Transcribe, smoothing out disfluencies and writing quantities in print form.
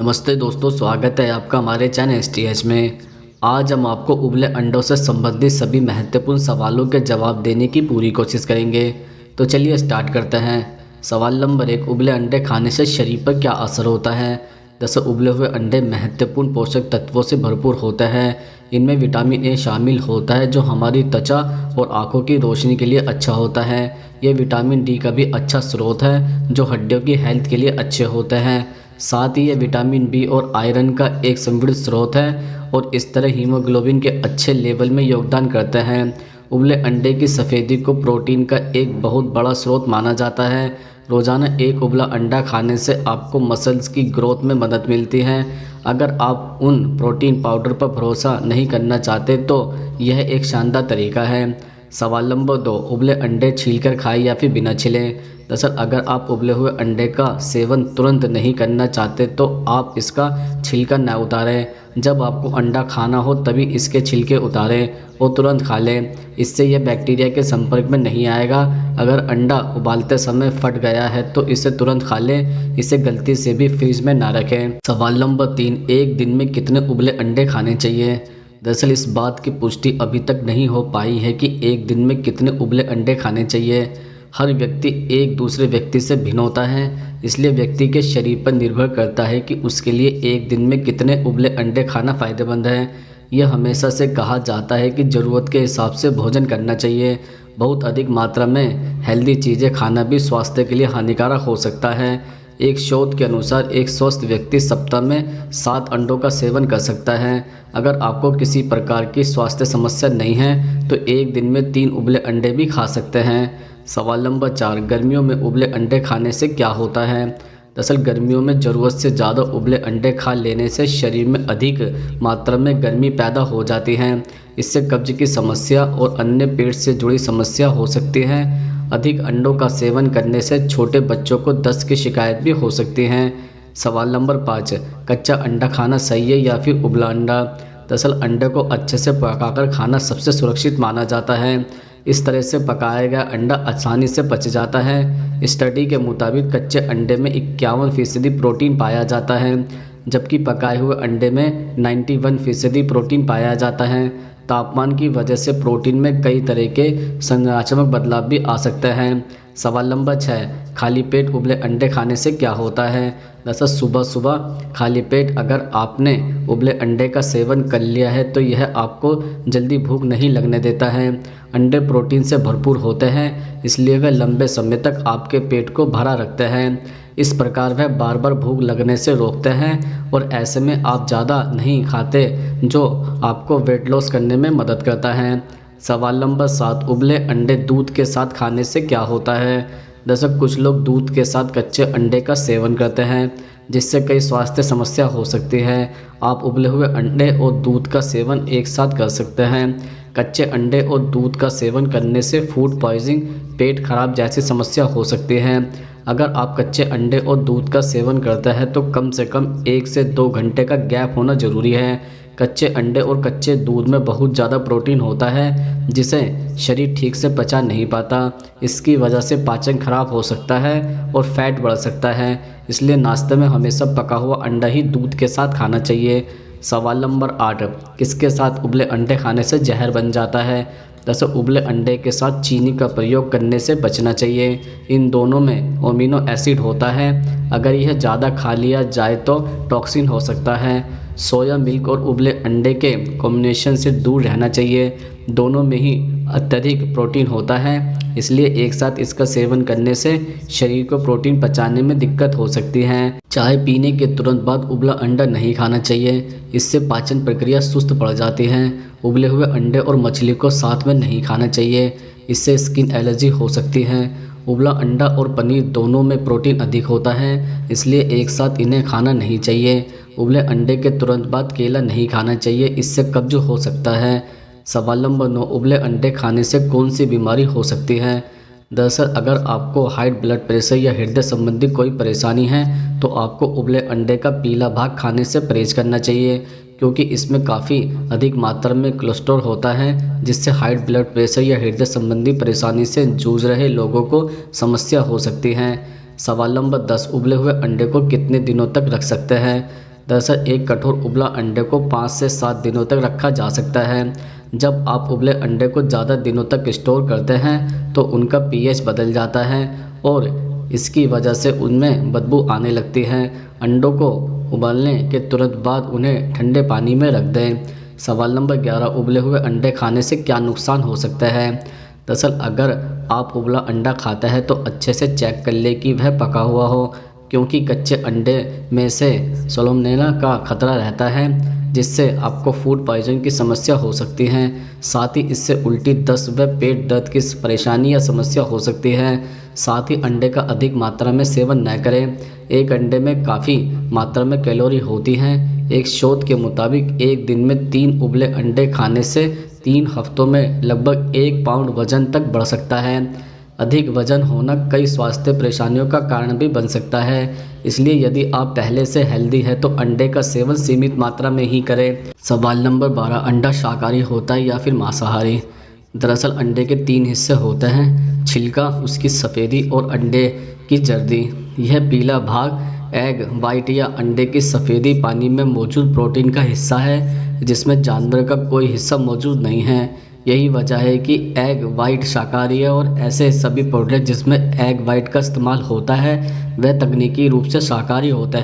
नमस्ते दोस्तों, स्वागत है आपका हमारे चैनल एसटीएच में। आज हम आपको उबले अंडों से संबंधित सभी महत्वपूर्ण सवालों के जवाब देने की पूरी कोशिश करेंगे। तो चलिए स्टार्ट करते हैं। सवाल नंबर 1, उबले अंडे खाने से शरीर पर क्या असर होता है। जैसे उबले हुए अंडे महत्वपूर्ण पोषक तत्वों से भरपूर होते हैं। इनमें विटामिन ए शामिल होता है जो हमारी त्वचा और आँखों की रोशनी के लिए अच्छा होता है। ये विटामिन डी का भी अच्छा स्रोत है जो हड्डियों की हेल्थ के लिए अच्छे होते हैं। साथ ही ये विटामिन बी और आयरन का एक समृद्ध स्रोत है और इस तरह हीमोग्लोबिन के अच्छे लेवल में योगदान करते हैं। उबले अंडे की सफ़ेदी को प्रोटीन का एक बहुत बड़ा स्रोत माना जाता है। रोज़ाना एक उबला अंडा खाने से आपको मसल्स की ग्रोथ में मदद मिलती है। अगर आप उन प्रोटीन पाउडर पर भरोसा नहीं करना चाहते तो यह एक शानदार तरीका है। सवाल नंबर 2, उबले अंडे छीलकर खाएं या फिर बिना छिले। दरअसल अगर आप उबले हुए अंडे का सेवन तुरंत नहीं करना चाहते तो आप इसका छिलका न उतारें। जब आपको अंडा खाना हो तभी इसके छिलके उतारें और तुरंत खा लें। इससे यह बैक्टीरिया के संपर्क में नहीं आएगा। अगर अंडा उबालते समय फट गया है तो इसे तुरंत खा लें। इसे गलती से भी फ्रिज में ना रखें। सवाल नंबर 3, एक दिन में कितने उबले अंडे खाने चाहिए। दरअसल इस बात की पुष्टि अभी तक नहीं हो पाई है कि एक दिन में कितने उबले अंडे खाने चाहिए। हर व्यक्ति एक दूसरे व्यक्ति से भिन्न होता है, इसलिए व्यक्ति के शरीर पर निर्भर करता है कि उसके लिए एक दिन में कितने उबले अंडे खाना फ़ायदेमंद है। यह हमेशा से कहा जाता है कि ज़रूरत के हिसाब से भोजन करना चाहिए। बहुत अधिक मात्रा में हेल्दी चीज़ें खाना भी स्वास्थ्य के लिए हानिकारक हो सकता है। एक शोध के अनुसार एक स्वस्थ व्यक्ति सप्ताह में 7 अंडों का सेवन कर सकता है। अगर आपको किसी प्रकार की स्वास्थ्य समस्या नहीं है तो एक दिन में 3 उबले अंडे भी खा सकते हैं। सवाल नंबर 4, गर्मियों में उबले अंडे खाने से क्या होता है। दरअसल गर्मियों में ज़रूरत से ज़्यादा उबले अंडे खा लेने से शरीर में अधिक मात्रा में गर्मी पैदा हो जाती है। इससे कब्ज की समस्या और अन्य पेट से जुड़ी समस्या हो सकती है। अधिक अंडों का सेवन करने से छोटे बच्चों को दस्त की शिकायत भी हो सकती है। सवाल नंबर 5, कच्चा अंडा खाना सही है या फिर उबला अंडा। दरअसल अंडे को अच्छे से पकाकर खाना सबसे सुरक्षित माना जाता है। इस तरह से पकाया गया अंडा आसानी से पच जाता है। स्टडी के मुताबिक कच्चे अंडे में 51% प्रोटीन पाया जाता है, जबकि पकाए हुए अंडे में 91% प्रोटीन पाया जाता है। तापमान की वजह से प्रोटीन में कई तरह के संरचनात्मक बदलाव भी आ सकते हैं। सवाल नंबर 6, खाली पेट उबले अंडे खाने से क्या होता है। दरअसल सुबह सुबह खाली पेट अगर आपने उबले अंडे का सेवन कर लिया है तो यह आपको जल्दी भूख नहीं लगने देता है। अंडे प्रोटीन से भरपूर होते हैं, इसलिए वे लंबे समय तक आपके पेट को भरा रखते हैं। इस प्रकार वह बार बार भूख लगने से रोकते हैं और ऐसे में आप ज़्यादा नहीं खाते, जो आपको वेट लॉस करने में मदद करता है। सवाल नंबर 7, उबले अंडे दूध के साथ खाने से क्या होता है। दरअसल कुछ लोग दूध के साथ कच्चे अंडे का सेवन करते हैं, जिससे कई स्वास्थ्य समस्या हो सकती है। आप उबले हुए अंडे और दूध का सेवन एक साथ कर सकते हैं। कच्चे अंडे और दूध का सेवन करने से फूड पॉइजनिंग, पेट खराब जैसी समस्या हो सकती है। अगर आप कच्चे अंडे और दूध का सेवन करते हैं तो कम से कम 1 से 2 घंटे का गैप होना ज़रूरी है। कच्चे अंडे और कच्चे दूध में बहुत ज़्यादा प्रोटीन होता है जिसे शरीर ठीक से पचा नहीं पाता। इसकी वजह से पाचन खराब हो सकता है और फैट बढ़ सकता है। इसलिए नाश्ते में हमेशा पका हुआ अंडा ही दूध के साथ खाना चाहिए। सवाल नंबर 8, किसके साथ उबले अंडे खाने से जहर बन जाता है। दरअसल उबले अंडे के साथ चीनी का प्रयोग करने से बचना चाहिए। इन दोनों में अमीनो एसिड होता है। अगर यह ज़्यादा खा लिया जाए तो टॉक्सिन हो सकता है। सोया मिल्क और उबले अंडे के कॉम्बिनेशन से दूर रहना चाहिए। दोनों में ही अत्यधिक प्रोटीन होता है, इसलिए एक साथ इसका सेवन करने से शरीर को प्रोटीन पचाने में दिक्कत हो सकती है। चाय पीने के तुरंत बाद उबला अंडा नहीं खाना चाहिए, इससे पाचन प्रक्रिया सुस्त पड़ जाती है। उबले हुए अंडे और मछली को साथ में नहीं खाना चाहिए, इससे स्किन एलर्जी हो सकती है। उबला अंडा और पनीर दोनों में प्रोटीन अधिक होता है, इसलिए एक साथ इन्हें खाना नहीं चाहिए। उबले अंडे के तुरंत बाद केला नहीं खाना चाहिए, इससे कब्ज हो सकता है। सवाल नंबर 9, उबले अंडे खाने से कौन सी बीमारी हो सकती है। दरअसल अगर आपको हाई ब्लड प्रेशर या हृदय संबंधी कोई परेशानी है तो आपको उबले अंडे का पीला भाग खाने से परहेज करना चाहिए, क्योंकि इसमें काफ़ी अधिक मात्रा में कोलेस्ट्रॉल होता है, जिससे हाई ब्लड प्रेशर या हृदय संबंधी परेशानी से जूझ रहे लोगों को समस्या हो सकती है। सवाल नंबर 10, उबले हुए अंडे को कितने दिनों तक रख सकते हैं। दरअसल एक कठोर उबला अंडे को 5 से 7 दिनों तक रखा जा सकता है। जब आप उबले अंडे को ज़्यादा दिनों तक स्टोर करते हैं तो उनका पीएच बदल जाता है और इसकी वजह से उनमें बदबू आने लगती है। अंडों को उबालने के तुरंत बाद उन्हें ठंडे पानी में रख दें। सवाल नंबर 11, उबले हुए अंडे खाने से क्या नुकसान हो सकता है? दरअसल अगर आप उबला अंडा खाता है तो अच्छे से चेक कर ले कि वह पका हुआ हो, क्योंकि कच्चे अंडे में से सैल्मोनेला का खतरा रहता है जिससे आपको फूड पॉइजन की समस्या हो सकती है। साथ ही इससे उल्टी, दस्त व पेट दर्द की परेशानी या समस्या हो सकती है। साथ ही अंडे का अधिक मात्रा में सेवन न करें। एक अंडे में काफ़ी मात्रा में कैलोरी होती हैं। एक शोध के मुताबिक एक दिन में 3 उबले अंडे खाने से 3 हफ्तों में लगभग 1 पाउंड वजन तक बढ़ सकता है। अधिक वजन होना कई स्वास्थ्य परेशानियों का कारण भी बन सकता है, इसलिए यदि आप पहले से हेल्दी है तो अंडे का सेवन सीमित मात्रा में ही करें। सवाल नंबर 12, अंडा शाकाहारी होता है या फिर मांसाहारी? दरअसल अंडे के 3 हिस्से होते हैं, छिलका, उसकी सफ़ेदी और अंडे की जर्दी। यह पीला भाग एग वाइट या अंडे की सफ़ेदी पानी में मौजूद प्रोटीन का हिस्सा है जिसमें जानवर का कोई हिस्सा मौजूद नहीं है। यही वजह है कि एग वाइट शाकाहारी है और ऐसे सभी प्रोडक्ट जिसमें एग वाइट का इस्तेमाल होता है वह तकनीकी रूप से शाकाहारी होता है।